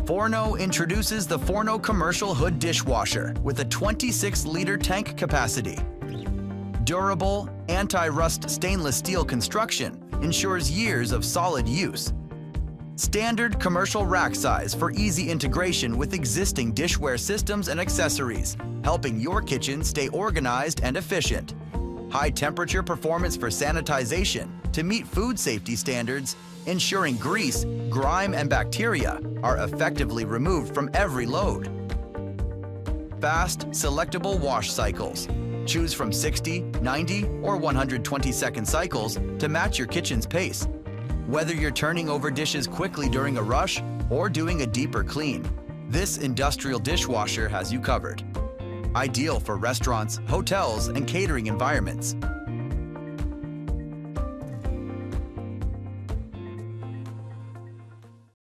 Forno introduces the Forno Commerciale Hood Dishwasher with a 26-liter tank capacity. Durable, anti-rust stainless steel construction ensures years of solid use. Standard commercial rack size for easy integration with existing dishware systems and accessories, helping your kitchen stay organized and efficient. High temperature performance for sanitization to meet food safety standards, ensuring grease, grime, and bacteria are effectively removed from every load. Fast, selectable wash cycles. Choose from 60, 90, or 120-second cycles to match your kitchen's pace. Whether you're turning over dishes quickly during a rush or doing a deeper clean, this industrial dishwasher has you covered. Ideal for restaurants, hotels, and catering environments.